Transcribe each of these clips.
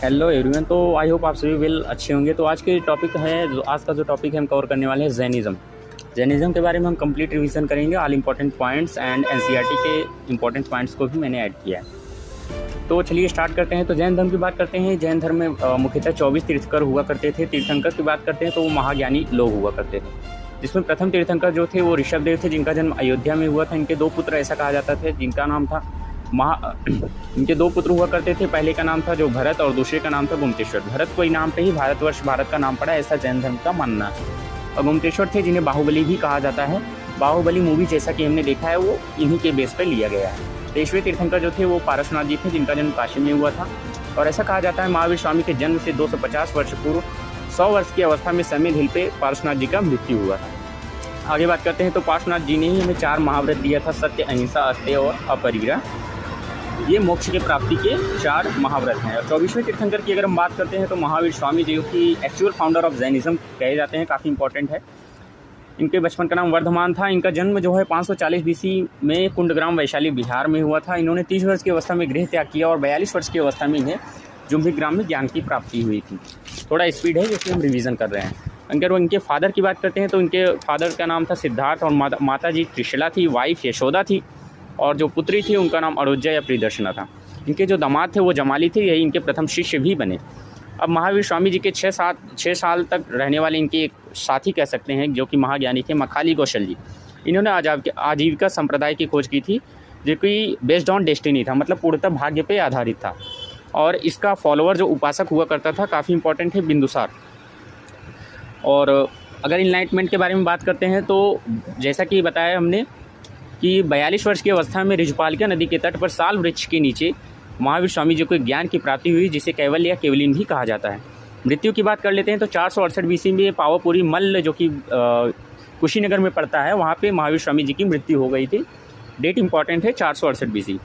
Hello everyone. तो I hope आप सभी वेल अच्छे होंगे। तो आज का जो टॉपिक है हम कवर करने वाले हैं जैनिज़्म। जैनिज़्म के बारे में हम कंप्लीट रिवीजन करेंगे। All important points and NCERT के इंपॉर्टेंट पॉइंट्स को भी मैंने ऐड किया है। तो चलिए स्टार्ट करते हैं। तो जैन धर्म की बात करते हैं। जैन धर्म में मुख्यतः 24 तीर्थंकर हुआ करते थे। तीर्थंकर की बात करते हैं तो वो महाज्ञानी लोग हुआ करते थे, जिसमें प्रथम तीर्थंकर जो थे वो ऋषभदेव थे, जिनका जन्म अयोध्या में हुआ था। इनके दो पुत्र ऐसा कहा जाता था, जिनका नाम था इनके दो पुत्र हुआ करते थे। पहले का नाम था जो भरत और दूसरे का नाम था गुमतेश्वर। भरत को इनाम पे ही भारत का नाम पड़ा, ऐसा जैन धर्म का मानना है। और गुमतेश्वर थे जिन्हें बाहुबली भी कहा जाता है। बाहुबली मूवी जैसा कि हमने देखा है वो इन्हीं के बेस पर लिया गया है। तेईसवें तीर्थंकर जो थे वो पारसनाथ जी थे, जिनका जन्म काशी में हुआ था। और ऐसा कहा जाता है महावीर स्वामी के जन्म से 250 वर्ष पूर्व 100 वर्ष की अवस्था में समय झील पे पारसनाथ जी का मृत्यु हुआ था। आगे बात करते हैं। तो पार्श्वनाथ जी ने ही हमें 4 महाव्रत दिया था, सत्य, अहिंसा, अस्तेय और अपरिग्रह। ये मोक्ष की प्राप्ति के 4 महाव्रत हैं। और 24वें तीर्थंकर की अगर हम बात करते हैं तो महावीर स्वामी जी, जो कि एक्चुअल फाउंडर ऑफ जैनिज़्म कहे जाते हैं, काफ़ी इंपॉर्टेंट है। इनके बचपन का नाम वर्धमान था। इनका जन्म जो है 540 BC में कुंडग्राम वैशाली बिहार में हुआ था। इन्होंने 30 वर्ष की अवस्था में गृह त्याग किया और 42 वर्ष की अवस्था में इन्हें जुम्भिग्राम में ज्ञान की प्राप्ति हुई थी। थोड़ा स्पीड है जिसमें हम रिवीजन कर रहे हैं। अगर वो इनके फादर की बात करते हैं तो इनके फादर का नाम था सिद्धार्थ और माता जी त्रिशला थी, वाइफ यशोदा थी। और जो पुत्री थी उनका नाम अरुज्जा या प्रियदर्शना था। इनके जो दामाद थे वो जमाली थे, यही इनके प्रथम शिष्य भी बने। अब महावीर स्वामी जी के 6 साल तक रहने वाले इनके एक साथी कह सकते हैं, जो कि महाज्ञानी थे, मखाली कौशल जी। इन्होंने आजीविका संप्रदाय की खोज की थी, जो कि बेस्ड ऑन डेस्टिनी था, मतलब पूर्णतः भाग्य पे आधारित था। और इसका फॉलोअर जो उपासक हुआ करता था, काफ़ी इंपॉर्टेंट है, बिंदुसार। और अगर इनलाइटमेंट के बारे में बात करते हैं तो जैसा कि बताया हमने कि 42 वर्ष की अवस्था में ऋजुपालिका नदी के तट पर साल वृक्ष के नीचे महावीर स्वामी जी को ज्ञान की प्राप्ति हुई, जिसे कैवल्य या केवलिन भी कहा जाता है। मृत्यु की बात कर लेते हैं तो 468 BC में पावापुरी मल्ल, जो कि कुशीनगर में पड़ता है, वहाँ पे महावीर स्वामी जी की मृत्यु हो गई थी। डेट इंपॉर्टेंट है, 468 BC।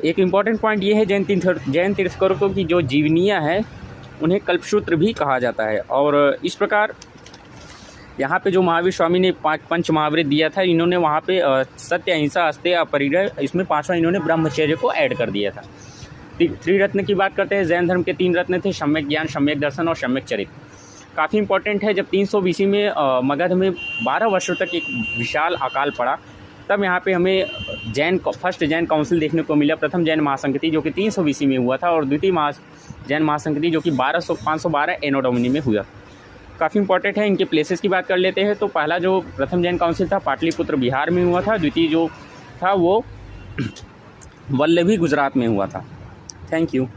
एक इम्पॉर्टेंट पॉइंट ये है, जैन तीर्थंकरों की जो जीवनियाँ है उन्हें कल्पसूत्र भी कहा जाता है। और इस प्रकार यहाँ पे जो महावीर स्वामी ने 5 पंच महाव्रत दिया था, इन्होंने वहाँ पे सत्य, अहिंसा, अस्तेय, अपरिग्रह, इसमें 5वां इन्होंने ब्रह्मचर्य को ऐड कर दिया था। त्रिरत्न की बात करते हैं। जैन धर्म के 3 रत्न थे, सम्यक ज्ञान, सम्यक दर्शन और सम्यक चरित्र। काफ़ी इंपॉर्टेंट है। जब 300 BC में मगध में 12 वर्षों तक एक विशाल अकाल पड़ा, तब यहाँ पे हमें फर्स्ट जैन काउंसिल देखने को मिला। प्रथम जैन महासंकृति जो कि 300 BC में हुआ था, और द्वितीय जैन महासंकृति जो कि 512 एनो डोमिनी में हुआ। काफ़ी इंपॉर्टेंट है। इनके प्लेसेस की बात कर लेते हैं तो पहला जो प्रथम जैन काउंसिल था पाटलिपुत्र बिहार में हुआ था। द्वितीय जो था वो वल्लभी गुजरात में हुआ था। Thank you.